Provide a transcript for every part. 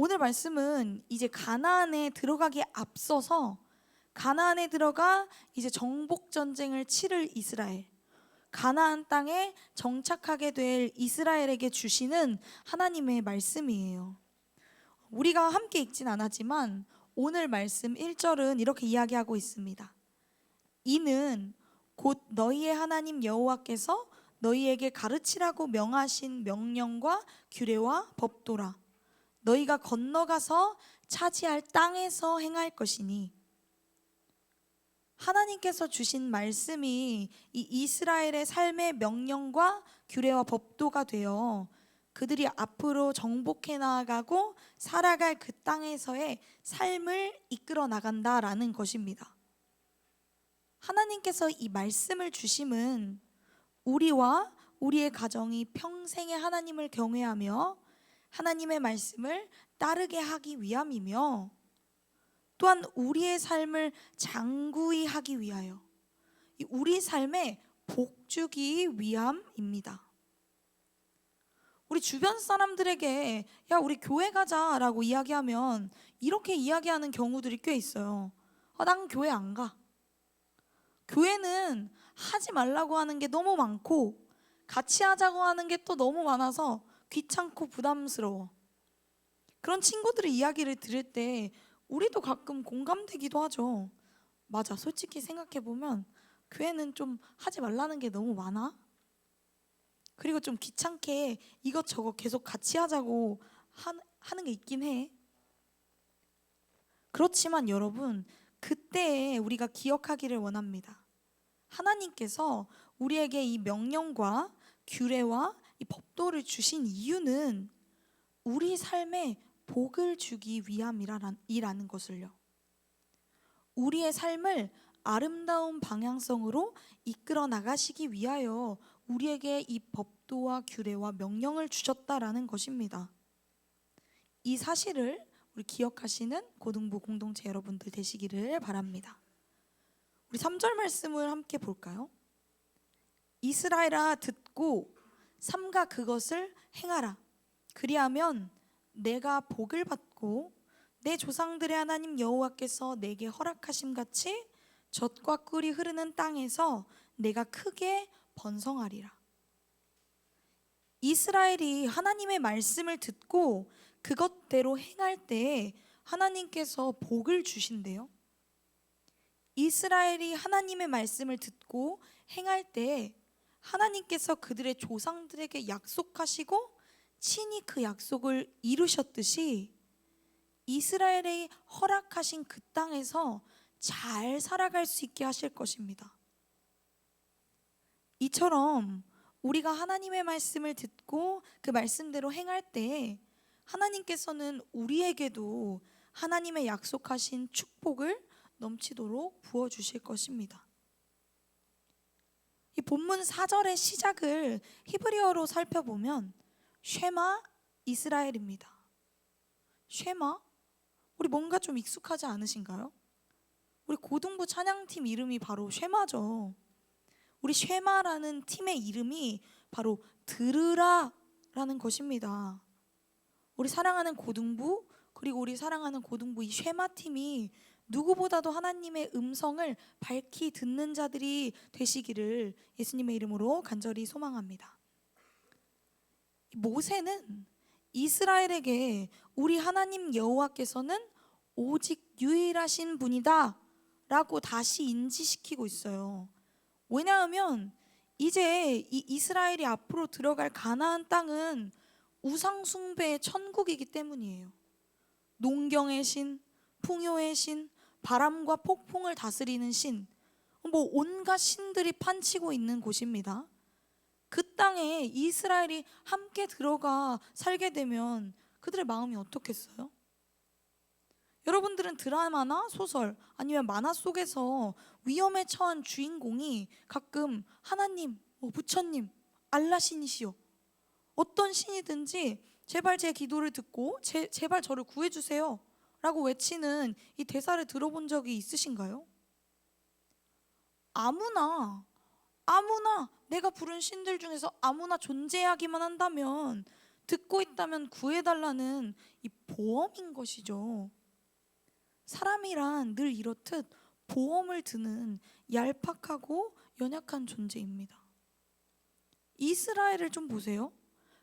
오늘 말씀은 이제 가나안에 들어가기에 앞서서 가나안에 들어가 이제 정복 전쟁을 치를 이스라엘, 가나안 땅에 정착하게 될 이스라엘에게 주시는 하나님의 말씀이에요. 우리가 함께 읽진 않았지만 오늘 말씀 1절은 이렇게 이야기하고 있습니다. 이는 곧 너희의 하나님 여호와께서 너희에게 가르치라고 명하신 명령과 규례와 법도라. 너희가 건너가서 차지할 땅에서 행할 것이니. 하나님께서 주신 말씀이 이 이스라엘의 삶의 명령과 규례와 법도가 되어 그들이 앞으로 정복해 나아가고 살아갈 그 땅에서의 삶을 이끌어 나간다라는 것입니다. 하나님께서 이 말씀을 주심은 우리와 우리의 가정이 평생에 하나님을 경외하며 하나님의 말씀을 따르게 하기 위함이며, 또한 우리의 삶을 장구히 하기 위하여 우리 삶에 복주기 위함입니다. 우리 주변 사람들에게 야 우리 교회 가자라고 이야기하면 이렇게 이야기하는 경우들이 꽤 있어요. 난 교회 안 가. 교회는 하지 말라고 하는 게 너무 많고 같이 하자고 하는 게 또 너무 많아서 귀찮고 부담스러워. 그런 친구들의 이야기를 들을 때 우리도 가끔 공감되기도 하죠. 맞아, 솔직히 생각해보면 교회는 좀 하지 말라는 게 너무 많아. 그리고 좀 귀찮게 이것저것 계속 같이 하자고 하는 게 있긴 해. 그렇지만 여러분, 그때에 우리가 기억하기를 원합니다. 하나님께서 우리에게 이 명령과 규례와 이 법도를 주신 이유는 우리 삶에 복을 주기 위함이라는 것을요. 우리의 삶을 아름다운 방향성으로 이끌어 나가시기 위하여 우리에게 이 법도와 규례와 명령을 주셨다라는 것입니다. 이 사실을 우리 기억하시는 고등부 공동체 여러분들 되시기를 바랍니다. 우리 3절 말씀을 함께 볼까요? 이스라엘아 듣고 삼가 그것을 행하라. 그리하면 내가 복을 받고 내 조상들의 하나님 여호와께서 내게 허락하심 같이 젖과 꿀이 흐르는 땅에서 내가 크게 번성하리라. 이스라엘이 하나님의 말씀을 듣고 그것대로 행할 때 하나님께서 복을 주신대요. 이스라엘이 하나님의 말씀을 듣고 행할 때 하나님께서 그들의 조상들에게 약속하시고 친히 그 약속을 이루셨듯이 이스라엘이 허락하신 그 땅에서 잘 살아갈 수 있게 하실 것입니다. 이처럼 우리가 하나님의 말씀을 듣고 그 말씀대로 행할 때 하나님께서는 우리에게도 하나님의 약속하신 축복을 넘치도록 부어주실 것입니다. 이 본문 4절의 시작을 히브리어로 살펴보면 쉐마 이스라엘입니다. 쉐마? 우리 뭔가 좀 익숙하지 않으신가요? 우리 고등부 찬양팀 이름이 바로 쉐마죠. 우리 쉐마라는 팀의 이름이 바로 들으라라는 것입니다. 우리 사랑하는 고등부, 그리고 우리 사랑하는 고등부 이 쉐마팀이 누구보다도 하나님의 음성을 밝히 듣는 자들이 되시기를 예수님의 이름으로 간절히 소망합니다. 모세는 이스라엘에게 우리 하나님 여호와께서는 오직 유일하신 분이다 라고 다시 인지시키고 있어요. 왜냐하면 이제 이 이스라엘이 앞으로 들어갈 가나안 땅은 우상 숭배의 천국이기 때문이에요. 농경의 신, 풍요의 신, 바람과 폭풍을 다스리는 신, 온갖 신들이 판치고 있는 곳입니다. 그 땅에 이스라엘이 함께 들어가 살게 되면 그들의 마음이 어떻겠어요? 여러분들은 드라마나 소설 아니면 만화 속에서 위험에 처한 주인공이 가끔 하나님, 부처님, 알라 신이시여, 어떤 신이든지 제발 제 기도를 듣고 제발 저를 구해주세요 라고 외치는 이 대사를 들어본 적이 있으신가요? 아무나 내가 부른 신들 중에서 아무나 존재하기만 한다면, 듣고 있다면 구해달라는 이 보험인 것이죠. 사람이란 늘 이렇듯 보험을 드는 얄팍하고 연약한 존재입니다. 이스라엘을 좀 보세요.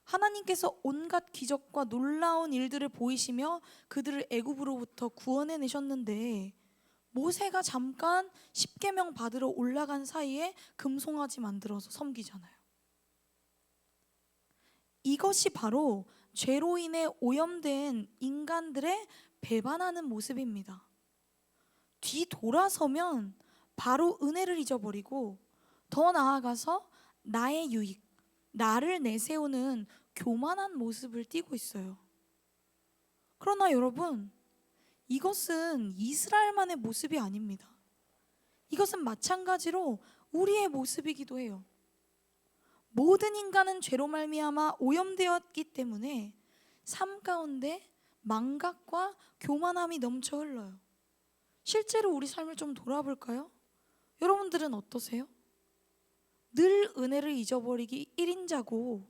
하나님께서 온갖 기적과 놀라운 일들을 보이시며 그들을 애굽으로부터 구원해 내셨는데 모세가 잠깐 십계명 받으러 올라간 사이에 금송아지 만들어서 섬기잖아요. 이것이 바로 죄로 인해 오염된 인간들의 배반하는 모습입니다. 뒤돌아서면 바로 은혜를 잊어버리고 더 나아가서 나의 유익, 나를 내세우는 교만한 모습을 띠고 있어요. 그러나 여러분, 이것은 이스라엘만의 모습이 아닙니다. 이것은 마찬가지로 우리의 모습이기도 해요. 모든 인간은 죄로 말미암아 오염되었기 때문에 삶 가운데 망각과 교만함이 넘쳐 흘러요. 실제로 우리 삶을 좀 돌아볼까요? 여러분들은 어떠세요? 늘 은혜를 잊어버리기 1인자고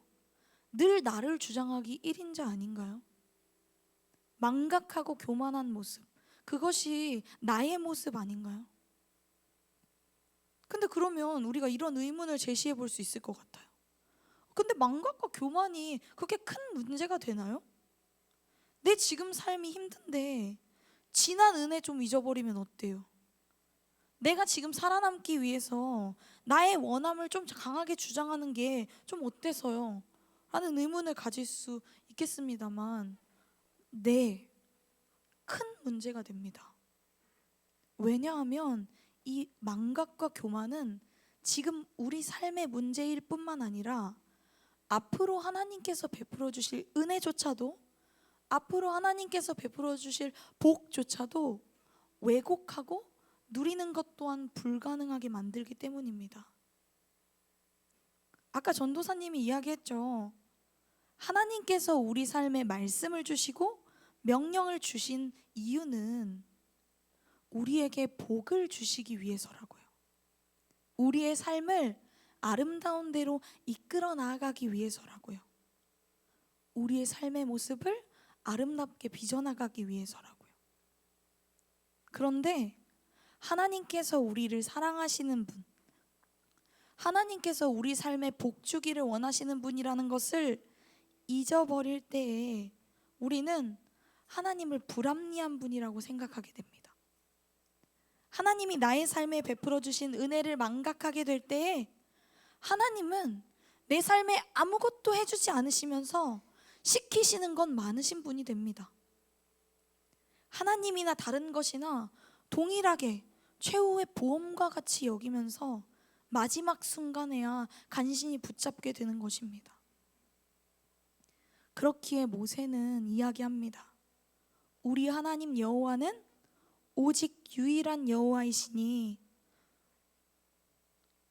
늘 나를 주장하기 1인자 아닌가요? 망각하고 교만한 모습, 그것이 나의 모습 아닌가요? 근데 그러면 우리가 이런 의문을 제시해 볼 수 있을 것 같아요. 근데 망각과 교만이 그렇게 큰 문제가 되나요? 내 지금 삶이 힘든데 지난 은혜 좀 잊어버리면 어때요? 내가 지금 살아남기 위해서 나의 원함을 좀 강하게 주장하는 게 좀 어때서요? 라는 의문을 가질 수 있겠습니다만 네, 큰 문제가 됩니다. 왜냐하면 이 망각과 교만은 지금 우리 삶의 문제일 뿐만 아니라 앞으로 하나님께서 베풀어 주실 은혜조차도, 앞으로 하나님께서 베풀어 주실 복조차도 왜곡하고 누리는 것 또한 불가능하게 만들기 때문입니다. 아까 전도사님이 이야기했죠. 하나님께서 우리 삶에 말씀을 주시고 명령을 주신 이유는 우리에게 복을 주시기 위해서라고요. 우리의 삶을 아름다운 대로 이끌어 나아가기 위해서라고요. 우리의 삶의 모습을 아름답게 빚어나가기 위해서라고요. 그런데 하나님께서 우리를 사랑하시는 분, 하나님께서 우리 삶에 복 주기를 원하시는 분이라는 것을 잊어버릴 때에 우리는 하나님을 불합리한 분이라고 생각하게 됩니다. 하나님이 나의 삶에 베풀어 주신 은혜를 망각하게 될 때에 하나님은 내 삶에 아무것도 해주지 않으시면서 시키시는 건 많으신 분이 됩니다. 하나님이나 다른 것이나 동일하게 최후의 보험과 같이 여기면서 마지막 순간에야 간신히 붙잡게 되는 것입니다. 그렇기에 모세는 이야기합니다. 우리 하나님 여호와는 오직 유일한 여호와이시니,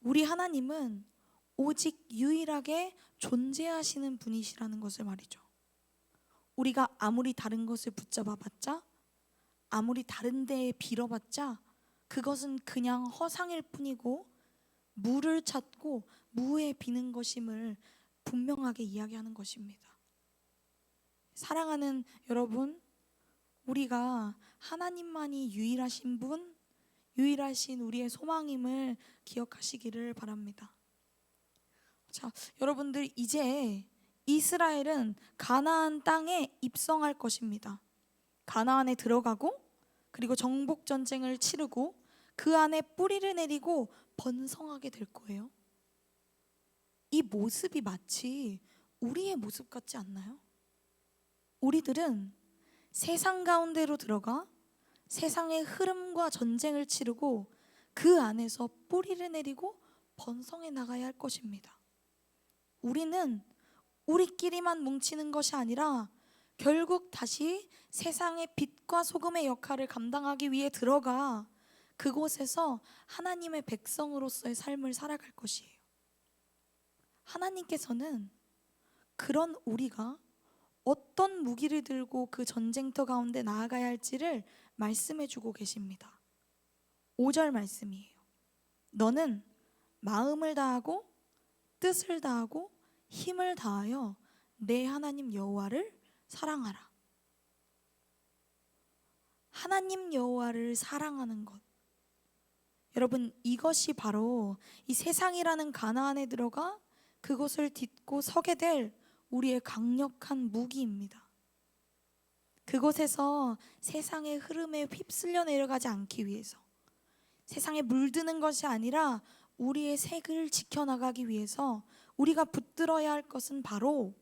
우리 하나님은 오직 유일하게 존재하시는 분이시라는 것을 말이죠. 우리가 아무리 다른 것을 붙잡아 봤자, 아무리 다른 데에 빌어봤자 그것은 그냥 허상일 뿐이고 무를 찾고 무에 비는 것임을 분명하게 이야기하는 것입니다. 사랑하는 여러분, 우리가 하나님만이 유일하신 분, 유일하신 우리의 소망임을 기억하시기를 바랍니다. 자, 여러분들, 이제 이스라엘은 가나안 땅에 입성할 것입니다. 가나안에 들어가고 그리고 정복 전쟁을 치르고 그 안에 뿌리를 내리고 번성하게 될 거예요. 이 모습이 마치 우리의 모습 같지 않나요? 우리들은 세상 가운데로 들어가 세상의 흐름과 전쟁을 치르고 그 안에서 뿌리를 내리고 번성해 나가야 할 것입니다. 우리는 우리끼리만 뭉치는 것이 아니라 결국 다시 세상의 빛과 소금의 역할을 감당하기 위해 들어가 그곳에서 하나님의 백성으로서의 삶을 살아갈 것이에요. 하나님께서는 그런 우리가 어떤 무기를 들고 그 전쟁터 가운데 나아가야 할지를 말씀해 주고 계십니다. 5절 말씀이에요. 너는 마음을 다하고 뜻을 다하고 힘을 다하여 내 하나님 여호와를 사랑하라. 하나님 여호와를 사랑하는 것. 여러분, 이것이 바로 이 세상이라는 가나안에 들어가 그곳을 딛고 서게 될 우리의 강력한 무기입니다. 그곳에서 세상의 흐름에 휩쓸려 내려가지 않기 위해서, 세상에 물드는 것이 아니라 우리의 색을 지켜나가기 위해서 우리가 붙들어야 할 것은 바로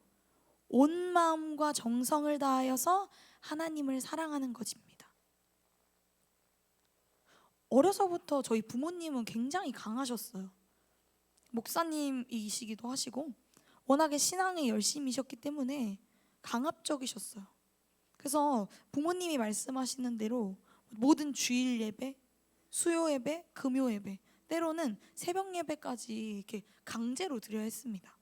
온 마음과 정성을 다하여서 하나님을 사랑하는 것입니다. 어려서부터 저희 부모님은 굉장히 강하셨어요. 목사님이시기도 하시고 워낙에 신앙에 열심이셨기 때문에 강압적이셨어요. 그래서 부모님이 말씀하시는 대로 모든 주일 예배, 수요 예배, 금요 예배, 때로는 새벽 예배까지 이렇게 강제로 드려야 했습니다.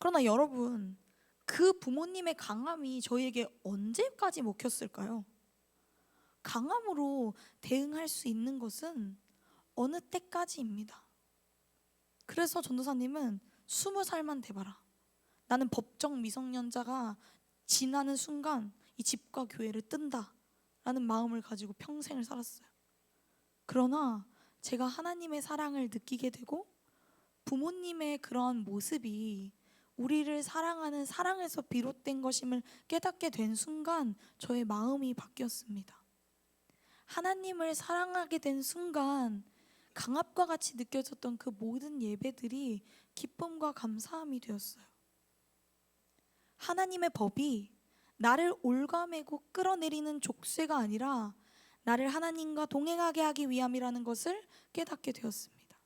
그러나 여러분, 그 부모님의 강함이 저희에게 언제까지 먹혔을까요? 강함으로 대응할 수 있는 것은 어느 때까지입니다. 그래서 전도사님은 20살만 돼봐라, 나는 법정 미성년자가 지나는 순간 이 집과 교회를 뜬다 라는 마음을 가지고 평생을 살았어요. 그러나 제가 하나님의 사랑을 느끼게 되고 부모님의 그런 모습이 우리를 사랑하는 사랑에서 비롯된 것임을 깨닫게 된 순간 저의 마음이 바뀌었습니다. 하나님을 사랑하게 된 순간 강압과 같이 느껴졌던 그 모든 예배들이 기쁨과 감사함이 되었어요. 하나님의 법이 나를 올가매고 끌어내리는 족쇄가 아니라 나를 하나님과 동행하게 하기 위함이라는 것을 깨닫게 되었습니다.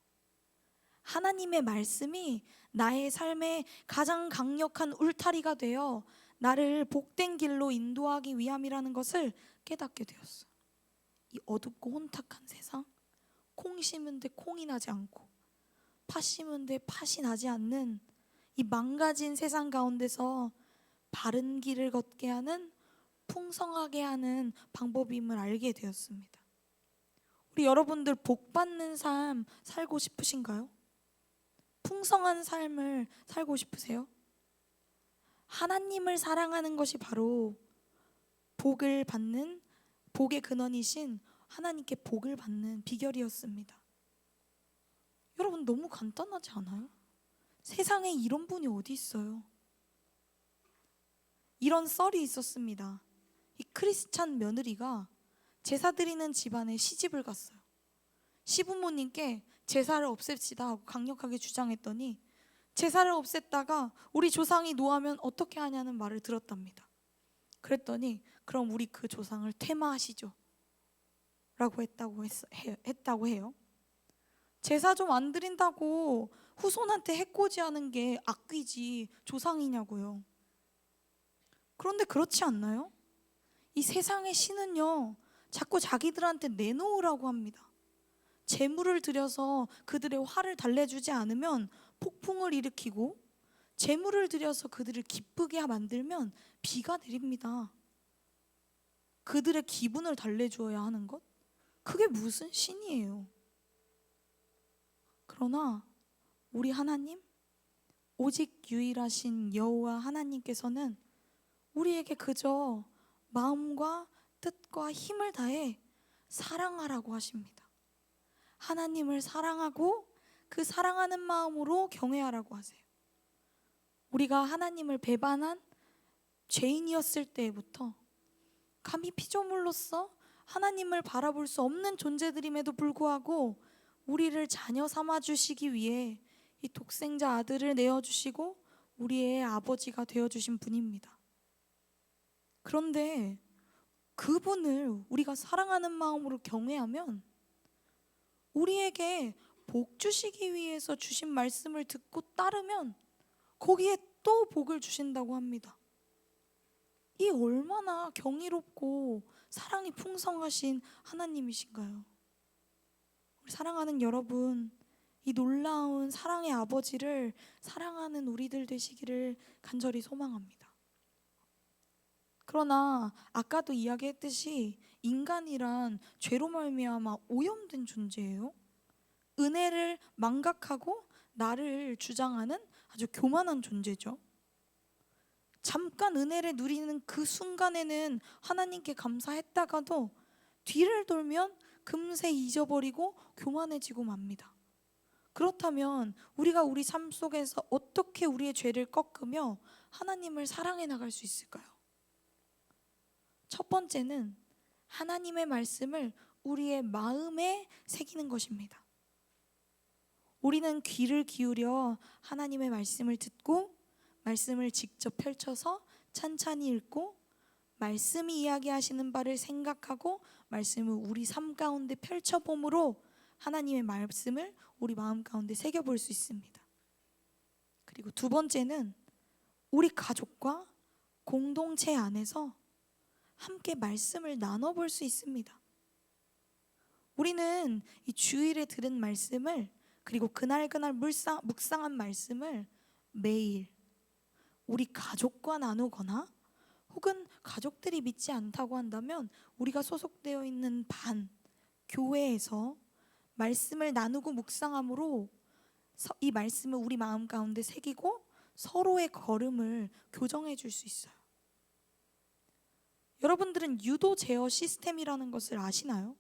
하나님의 말씀이 나의 삶의 가장 강력한 울타리가 되어 나를 복된 길로 인도하기 위함이라는 것을 깨닫게 되었어요. 이 어둡고 혼탁한 세상, 콩 심은데 콩이 나지 않고 팥 심은데 팥이 나지 않는 이 망가진 세상 가운데서 바른 길을 걷게 하는, 풍성하게 하는 방법임을 알게 되었습니다. 우리 여러분들 복 받는 삶 살고 싶으신가요? 풍성한 삶을 살고 싶으세요? 하나님을 사랑하는 것이 바로 복을 받는, 복의 근원이신 하나님께 복을 받는 비결이었습니다. 여러분, 너무 간단하지 않아요? 세상에 이런 분이 어디 있어요? 이런 썰이 있었습니다. 이 크리스찬 며느리가 제사 드리는 집안에 시집을 갔어요. 시부모님께 제사를 없앱시다 하고 강력하게 주장했더니 제사를 없앴다가 우리 조상이 노하면 어떻게 하냐는 말을 들었답니다. 그랬더니 그럼 우리 그 조상을 퇴마하시죠 라고 했다고 해요. 제사 좀 안 드린다고 후손한테 해코지하는 게 악귀지 조상이냐고요. 그런데 그렇지 않나요? 이 세상의 신은요, 자꾸 자기들한테 내놓으라고 합니다. 재물을 들여서 그들의 화를 달래주지 않으면 폭풍을 일으키고, 재물을 들여서 그들을 기쁘게 만들면 비가 내립니다. 그들의 기분을 달래주어야 하는 것? 그게 무슨 신이에요? 그러나 우리 하나님, 오직 유일하신 여호와 하나님께서는 우리에게 그저 마음과 뜻과 힘을 다해 사랑하라고 하십니다. 하나님을 사랑하고 그 사랑하는 마음으로 경외하라고 하세요. 우리가 하나님을 배반한 죄인이었을 때부터 감히 피조물로서 하나님을 바라볼 수 없는 존재들임에도 불구하고 우리를 자녀 삼아 주시기 위해 이 독생자 아들을 내어주시고 우리의 아버지가 되어주신 분입니다. 그런데 그분을 우리가 사랑하는 마음으로 경외하면 우리에게 복 주시기 위해서 주신 말씀을 듣고 따르면 거기에 또 복을 주신다고 합니다. 이 얼마나 경이롭고 사랑이 풍성하신 하나님이신가요? 우리 사랑하는 여러분, 이 놀라운 사랑의 아버지를 사랑하는 우리들 되시기를 간절히 소망합니다. 그러나 아까도 이야기했듯이 인간이란 죄로 말미암아 오염된 존재예요. 은혜를 망각하고 나를 주장하는 아주 교만한 존재죠. 잠깐 은혜를 누리는 그 순간에는 하나님께 감사했다가도 뒤를 돌면 금세 잊어버리고 교만해지고 맙니다. 그렇다면 우리가 우리 삶 속에서 어떻게 우리의 죄를 꺾으며 하나님을 사랑해 나갈 수 있을까요? 첫 번째는 하나님의 말씀을 우리의 마음에 새기는 것입니다. 우리는 귀를 기울여 하나님의 말씀을 듣고 말씀을 직접 펼쳐서 찬찬히 읽고 말씀이 이야기하시는 바를 생각하고 말씀을 우리 삶 가운데 펼쳐봄으로 하나님의 말씀을 우리 마음 가운데 새겨볼 수 있습니다. 그리고 두 번째는 우리 가족과 공동체 안에서 함께 말씀을 나눠볼 수 있습니다. 우리는 이 주일에 들은 말씀을 그리고 그날 묵상한 말씀을 매일 우리 가족과 나누거나 혹은 가족들이 믿지 않다고 한다면 우리가 소속되어 있는 교회에서 말씀을 나누고 묵상함으로 이 말씀을 우리 마음 가운데 새기고 서로의 걸음을 교정해 줄 수 있어요. 여러분들은 유도 제어 시스템이라는 것을 아시나요?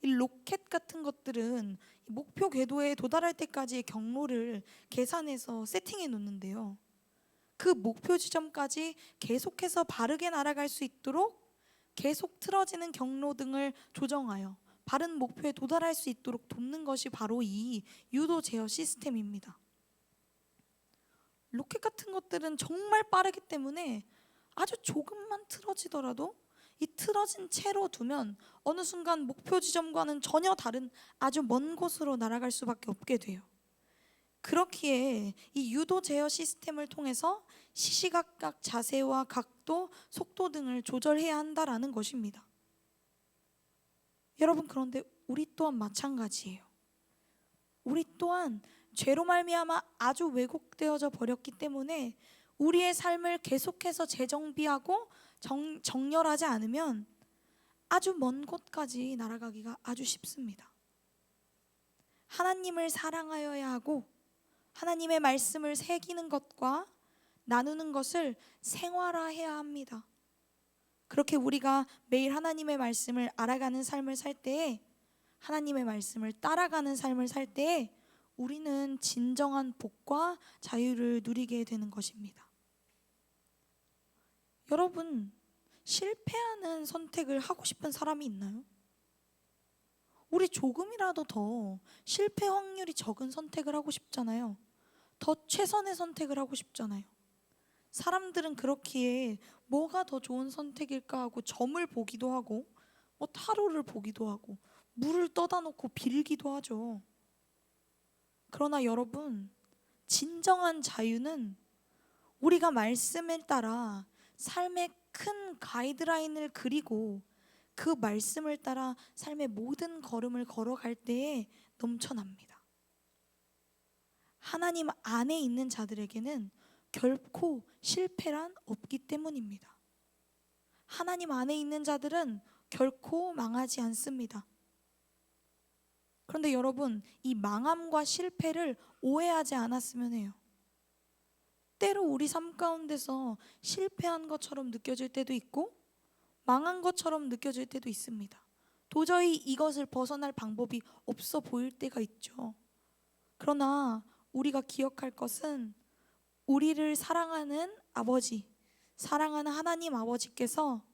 이 로켓 같은 것들은 목표 궤도에 도달할 때까지의 경로를 계산해서 세팅해 놓는데요. 그 목표 지점까지 계속해서 바르게 날아갈 수 있도록 계속 틀어지는 경로 등을 조정하여 바른 목표에 도달할 수 있도록 돕는 것이 바로 이 유도 제어 시스템입니다. 로켓 같은 것들은 정말 빠르기 때문에 아주 조금만 틀어지더라도 이 틀어진 채로 두면 어느 순간 목표 지점과는 전혀 다른 아주 먼 곳으로 날아갈 수밖에 없게 돼요. 그렇기에 이 유도 제어 시스템을 통해서 시시각각 자세와 각도, 속도 등을 조절해야 한다라는 것입니다. 여러분, 그런데 우리 또한 마찬가지예요. 우리 또한 죄로 말미암아 아주 왜곡되어져 버렸기 때문에 우리의 삶을 계속해서 재정비하고 정렬하지 않으면 아주 먼 곳까지 날아가기가 아주 쉽습니다. 하나님을 사랑하여야 하고 하나님의 말씀을 새기는 것과 나누는 것을 생활화해야 합니다. 그렇게 우리가 매일 하나님의 말씀을 알아가는 삶을 살 때에, 하나님의 말씀을 따라가는 삶을 살 때에 우리는 진정한 복과 자유를 누리게 되는 것입니다. 여러분, 실패하는 선택을 하고 싶은 사람이 있나요? 우리 조금이라도 더 실패 확률이 적은 선택을 하고 싶잖아요. 더 최선의 선택을 하고 싶잖아요. 사람들은 그렇기에 뭐가 더 좋은 선택일까 하고 점을 보기도 하고 타로를 보기도 하고 물을 떠다 놓고 빌기도 하죠. 그러나 여러분, 진정한 자유는 우리가 말씀에 따라 삶의 큰 가이드라인을 그리고 그 말씀을 따라 삶의 모든 걸음을 걸어갈 때에 넘쳐납니다. 하나님 안에 있는 자들에게는 결코 실패란 없기 때문입니다. 하나님 안에 있는 자들은 결코 망하지 않습니다. 그런데 여러분, 이 망함과 실패를 오해하지 않았으면 해요. 때로 우리 삶 가운데서 실패한 것처럼 느껴질 때도 있고 망한 것처럼 느껴질 때도 있습니다. 도저히 이것을 벗어날 방법이 없어 보일 때가 있죠. 그러나 우리가 기억할 것은 우리를 사랑하는 아버지, 사랑하는 하나님 아버지께서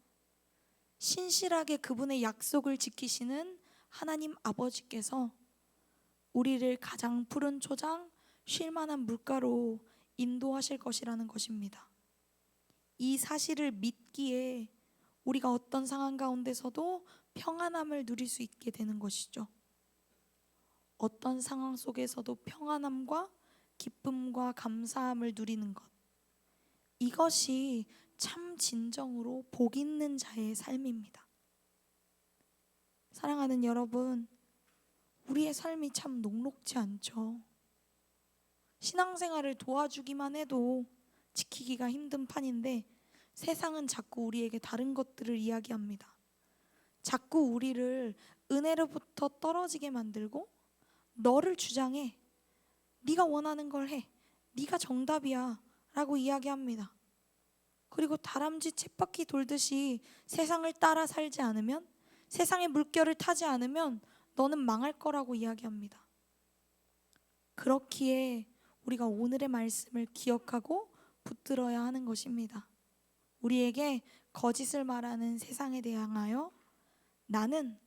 신실하게 그분의 약속을 지키시는 하나님 아버지께서 우리를 가장 푸른 초장, 쉴만한 물가로 인도하실 것이라는 것입니다. 이 사실을 믿기에 우리가 어떤 상황 가운데서도 평안함을 누릴 수 있게 되는 것이죠. 어떤 상황 속에서도 평안함과 기쁨과 감사함을 누리는 것, 이것이 참 진정으로 복 있는 자의 삶입니다. 사랑하는 여러분, 우리의 삶이 참 녹록지 않죠. 신앙생활을 도와주기만 해도 지키기가 힘든 판인데 세상은 자꾸 우리에게 다른 것들을 이야기합니다. 자꾸 우리를 은혜로부터 떨어지게 만들고 너를 주장해, 네가 원하는 걸 해, 네가 정답이야 라고 이야기합니다. 그리고 다람쥐 쳇바퀴 돌듯이 세상을 따라 살지 않으면, 세상의 물결을 타지 않으면 너는 망할 거라고 이야기합니다. 그렇기에 우리가 오늘의 말씀을 기억하고 붙들어야 하는 것입니다. 우리에게 거짓을 말하는 세상에 대항하여 나는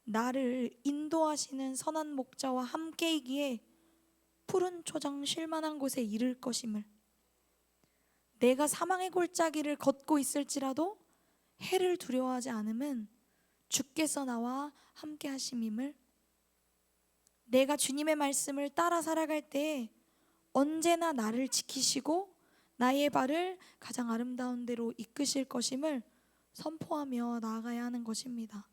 나를 인도하시는 선한 목자와 함께이기에 푸른 초장 쉴만한 곳에 이를 것임을, 내가 사망의 골짜기를 걷고 있을지라도 해를 두려워하지 않음은 주께서 나와 함께 하심임을, 내가 주님의 말씀을 따라 살아갈 때 언제나 나를 지키시고 나의 발을 가장 아름다운 데로 이끄실 것임을 선포하며 나아가야 하는 것입니다.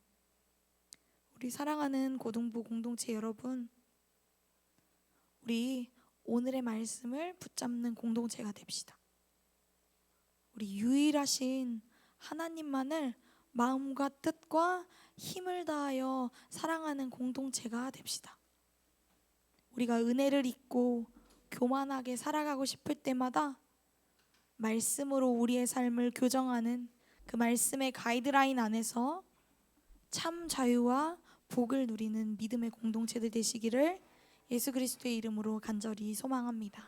우리 사랑하는 고등부 공동체 여러분, 우리 오늘의 말씀을 붙잡는 공동체가 됩시다. 우리 유일하신 하나님만을 마음과 뜻과 힘을 다하여 사랑하는 공동체가 됩시다. 우리가 은혜를 잊고 교만하게 살아가고 싶을 때마다 말씀으로 우리의 삶을 교정하는 그 말씀의 가이드라인 안에서 참 자유와 복을 누리는 믿음의 공동체들 되시기를 예수 그리스도의 이름으로 간절히 소망합니다.